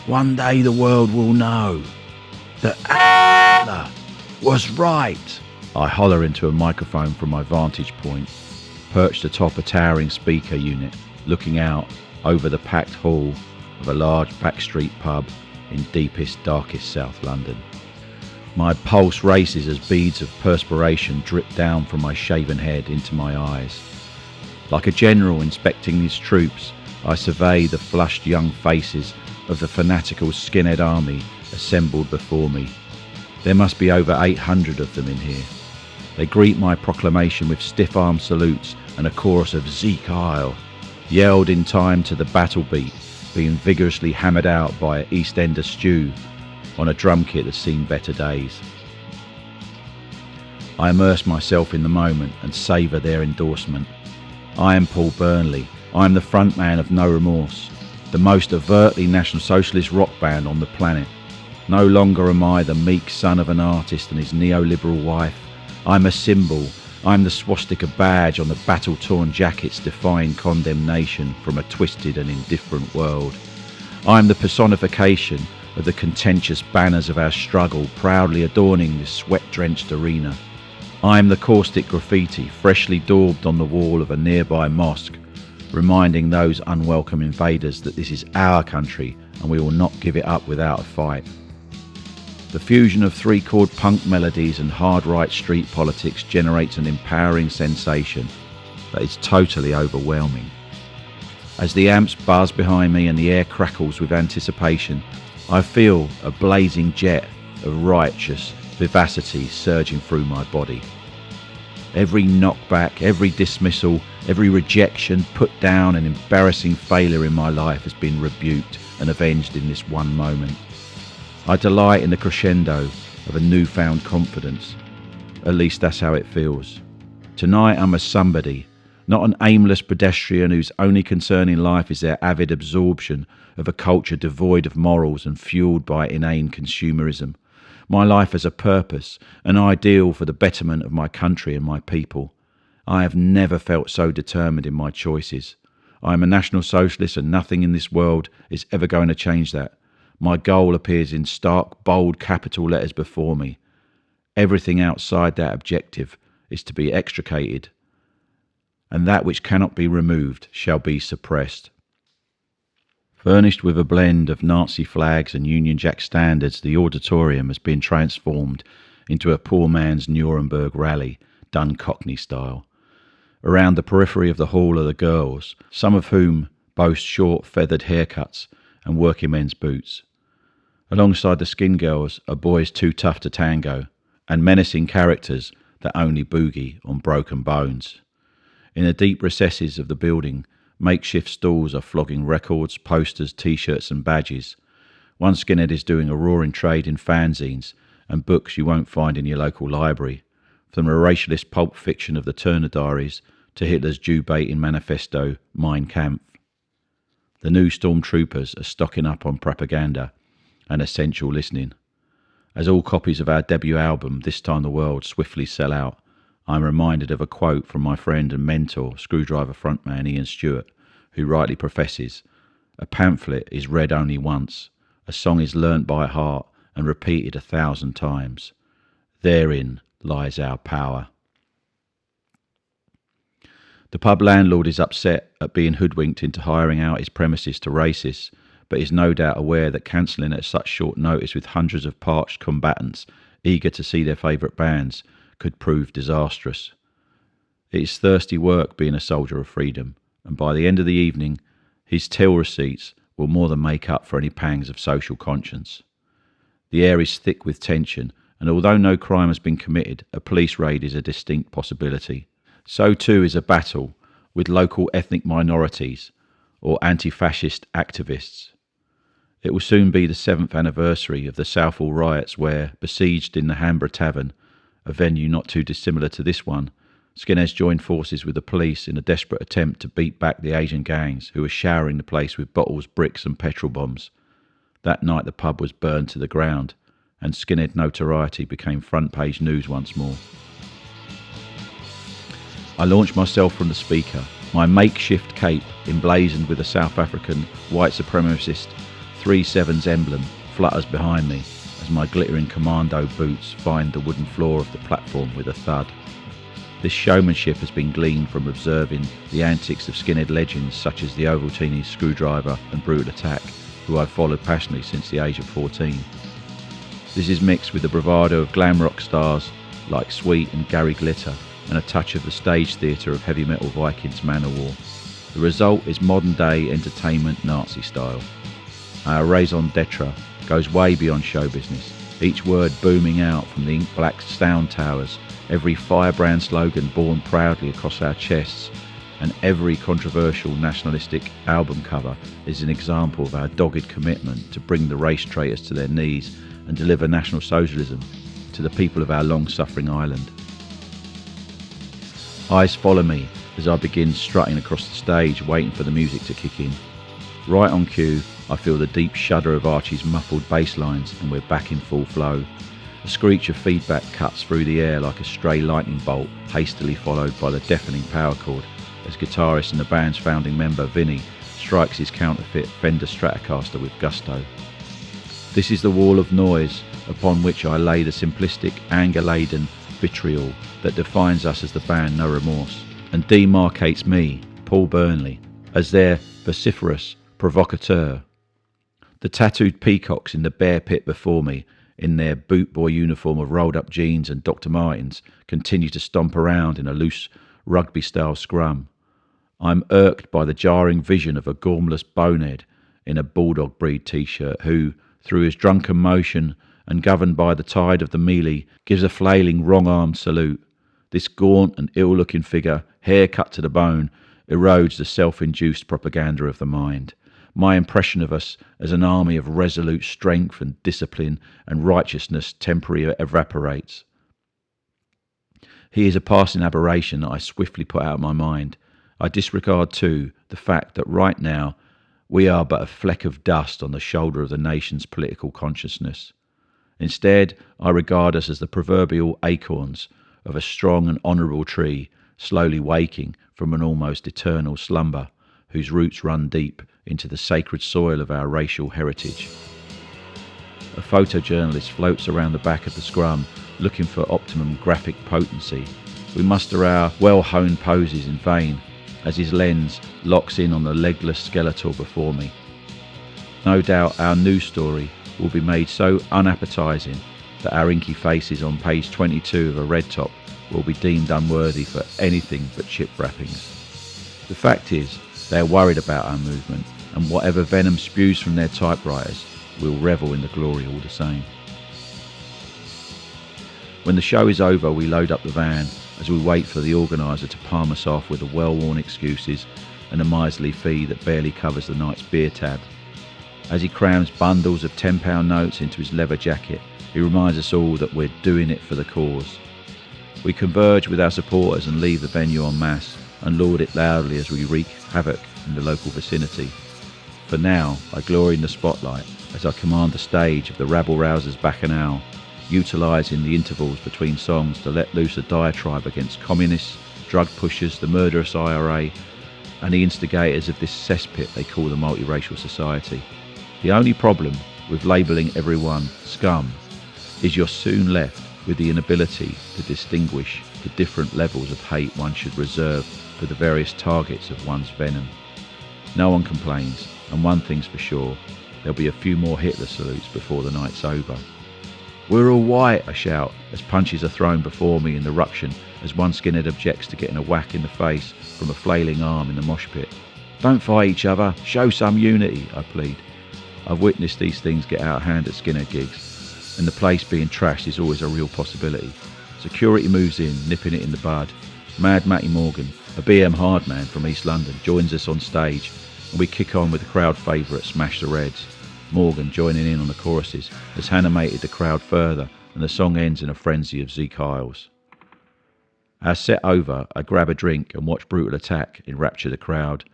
One day the world will know that Allah was right. I holler into a microphone from my vantage point, perched atop a towering speaker unit, looking out over the packed hall of a large backstreet pub in deepest, darkest South London. My pulse races as beads of perspiration drip down from my shaven head into my eyes. Like a general inspecting his troops, I survey the flushed young faces of the fanatical skinhead army assembled before me. There must be over 800 of them in here. They greet my proclamation with stiff-arm salutes and a chorus of Sieg Heil, yelled in time to the battle beat, being vigorously hammered out by East Ender Stew on a drum kit that's seen better days. I immerse myself in the moment and savour their endorsement. I am Paul Burnley. I am the frontman of No Remorse, the most overtly National Socialist rock band on the planet. No longer am I the meek son of an artist and his neoliberal wife. I'm a symbol. I'm the swastika badge on the battle-torn jackets defying condemnation from a twisted and indifferent world. I'm the personification of the contentious banners of our struggle proudly adorning this sweat-drenched arena. I'm the caustic graffiti freshly daubed on the wall of a nearby mosque, reminding those unwelcome invaders that this is our country and we will not give it up without a fight. The fusion of three-chord punk melodies and hard-right street politics generates an empowering sensation that is totally overwhelming. As the amps buzz behind me and the air crackles with anticipation, I feel a blazing jet of righteous vivacity surging through my body. Every knockback, every dismissal, every rejection, put down and embarrassing failure in my life has been rebuked and avenged in this one moment. I delight in the crescendo of a newfound confidence. At least that's how it feels. Tonight I'm a somebody, not an aimless pedestrian whose only concern in life is their avid absorption of a culture devoid of morals and fueled by inane consumerism. My life has a purpose, an ideal for the betterment of my country and my people. I have never felt so determined in my choices. I am a National Socialist and nothing in this world is ever going to change that. My goal appears in stark, bold capital letters before me. Everything outside that objective is to be extricated, and that which cannot be removed shall be suppressed. Furnished with a blend of Nazi flags and Union Jack standards, the auditorium has been transformed into a poor man's Nuremberg rally, done Cockney style. Around the periphery of the hall are the girls, some of whom boast short feathered haircuts and working men's boots. Alongside the skin girls are boys too tough to tango, and menacing characters that only boogie on broken bones. In the deep recesses of the building, makeshift stalls are flogging records, posters, t-shirts and badges. One skinhead is doing a roaring trade in fanzines and books you won't find in your local library, from the racialist pulp fiction of the Turner Diaries to Hitler's Jew-baiting manifesto, Mein Kampf. The new stormtroopers are stocking up on propaganda and essential listening. As all copies of our debut album, This Time the World, swiftly sell out, I'm reminded of a quote from my friend and mentor, Screwdriver frontman Ian Stewart, who rightly professes, "A pamphlet is read only once, a song is learnt by heart and repeated 1,000 times. Therein lies our power." The pub landlord is upset at being hoodwinked into hiring out his premises to racists, but is no doubt aware that cancelling at such short notice with hundreds of parched combatants eager to see their favourite bands could prove disastrous. It is thirsty work being a soldier of freedom, and by the end of the evening, his till receipts will more than make up for any pangs of social conscience. The air is thick with tension, and although no crime has been committed, a police raid is a distinct possibility. So too is a battle with local ethnic minorities or anti-fascist activists. It will soon be the 7th anniversary of the Southall riots where, besieged in the Hambra Tavern, a venue not too dissimilar to this one, skinheads joined forces with the police in a desperate attempt to beat back the Asian gangs who were showering the place with bottles, bricks and petrol bombs. That night the pub was burned to the ground and skinhead notoriety became front page news once more. I launched myself from the speaker, my makeshift cape emblazoned with a South African white supremacist 3/7's emblem flutters behind me as my glittering commando boots find the wooden floor of the platform with a thud. This showmanship has been gleaned from observing the antics of skinhead legends such as the Ovaltine Screwdriver and Brutal Attack, who I've followed passionately since the age of 14. This is mixed with the bravado of glam rock stars like Sweet and Gary Glitter, and a touch of the stage theatre of heavy metal Vikings Manowar. The result is modern day entertainment Nazi style. Our raison d'etre goes way beyond show business, each word booming out from the ink-black sound towers, every firebrand slogan borne proudly across our chests, and every controversial nationalistic album cover is an example of our dogged commitment to bring the race traitors to their knees and deliver National Socialism to the people of our long-suffering island. Eyes follow me as I begin strutting across the stage, waiting for the music to kick in. Right on cue, I feel the deep shudder of Archie's muffled bass lines, and we're back in full flow. A screech of feedback cuts through the air like a stray lightning bolt, hastily followed by the deafening power chord as guitarist and the band's founding member Vinny strikes his counterfeit Fender Stratocaster with gusto. This is the wall of noise upon which I lay the simplistic, anger-laden vitriol that defines us as the band No Remorse, and demarcates me, Paul Burnley, as their vociferous provocateur. The tattooed peacocks in the bear pit before me, in their bootboy uniform of rolled-up jeans and Dr. Martens, continue to stomp around in a loose rugby-style scrum. I'm irked by the jarring vision of a gormless bonehead in a bulldog breed t-shirt who, through his drunken motion and governed by the tide of the melee, gives a flailing wrong-armed salute. This gaunt and ill-looking figure, hair cut to the bone, erodes the self-induced propaganda of the mind. My impression of us as an army of resolute strength and discipline and righteousness temporarily evaporates. He is a passing aberration that I swiftly put out of my mind. I disregard, too, the fact that right now we are but a fleck of dust on the shoulder of the nation's political consciousness. Instead, I regard us as the proverbial acorns of a strong and honourable tree, slowly waking from an almost eternal slumber, whose roots run deep into the sacred soil of our racial heritage. A photojournalist floats around the back of the scrum, looking for optimum graphic potency. We muster our well-honed poses in vain, as his lens locks in on the legless skeletal before me. No doubt our news story will be made so unappetising that our inky faces on page 22 of a red top will be deemed unworthy for anything but chip wrappings. The fact is, they are worried about our movement, and whatever venom spews from their typewriters, we'll revel in the glory all the same. When the show is over, we load up the van as we wait for the organiser to palm us off with the well-worn excuses and a miserly fee that barely covers the night's beer tab. As he crams bundles of £10 notes into his leather jacket, he reminds us all that we're doing it for the cause. We converge with our supporters and leave the venue en masse and laud it loudly as we wreak havoc in the local vicinity. For now, I glory in the spotlight as I command the stage of the rabble-rousers Bacchanal, utilising the intervals between songs to let loose a diatribe against communists, drug pushers, the murderous IRA, and the instigators of this cesspit they call the multiracial society. The only problem with labelling everyone scum is you're soon left with the inability to distinguish the different levels of hate one should reserve for the various targets of one's venom. No one complains, and one thing's for sure, there'll be a few more Hitler salutes before the night's over. "We're all white," I shout, as punches are thrown before me in the ruction as one skinhead objects to getting a whack in the face from a flailing arm in the mosh pit. "Don't fight each other, show some unity," I plead. I've witnessed these things get out of hand at skinhead gigs, and the place being trashed is always a real possibility. Security moves in, nipping it in the bud. Mad Matty Morgan, a BM hardman from East London, joins us on stage, and we kick on with the crowd favourite Smash the Reds. Morgan, joining in on the choruses, has animated the crowd further, and the song ends in a frenzy of Zeke Isles. Our set over, I grab a drink and watch Brutal Attack enrapture the crowd.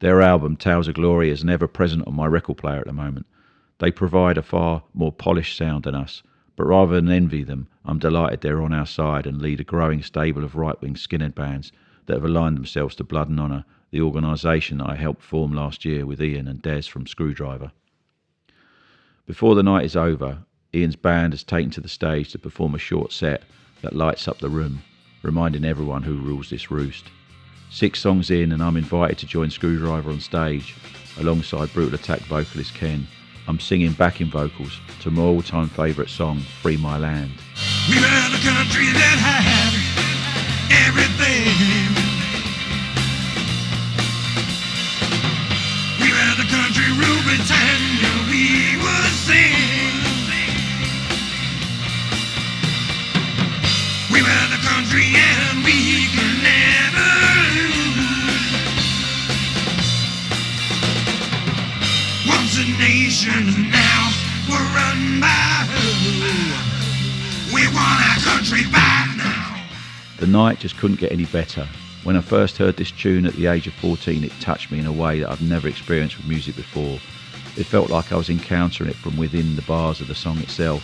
Their album Tales of Glory is never present on my record player at the moment. They provide a far more polished sound than us, but rather than envy them, I'm delighted they're on our side and lead a growing stable of right-wing skinhead bands that have aligned themselves to Blood and Honour, the organisation that I helped form last year with Ian and Des from Screwdriver. Before the night is over, Ian's band has taken to the stage to perform a short set that lights up the room, reminding everyone who rules this roost. 6 songs in and I'm invited to join Screwdriver on stage, alongside Brutal Attack vocalist Ken. I'm singing backing vocals to my all-time favourite song, Free My Land. We were the country that had everything. We were the country Rule Britannia, we would sing. We were the country and we could never lose. Once a nation, now we're run by who? We want our country back now. The night just couldn't get any better. When I first heard this tune at the age of 14, it touched me in a way that I've never experienced with music before. It felt like I was encountering it from within the bars of the song itself.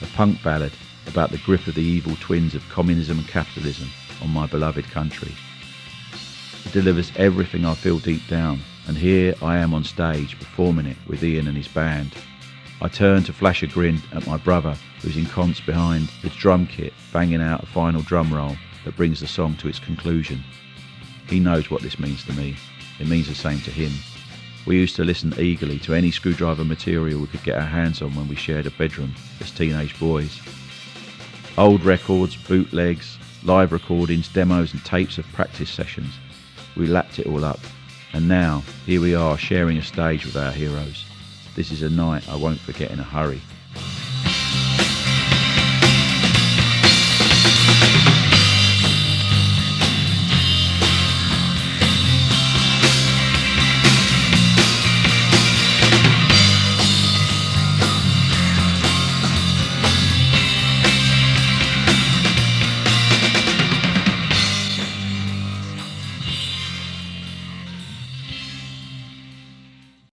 A punk ballad about the grip of the evil twins of communism and capitalism on my beloved country. It delivers everything I feel deep down, and here I am on stage performing it with Ian and his band. I turn to flash a grin at my brother, who's ensconced behind his drum kit, banging out a final drum roll that brings the song to its conclusion. He knows what this means to me. It means the same to him. We used to listen eagerly to any Screwdriver material we could get our hands on when we shared a bedroom as teenage boys. Old records, bootlegs, live recordings, demos and tapes of practice sessions. We lapped it all up. And now, here we are sharing a stage with our heroes. This is a night I won't forget in a hurry.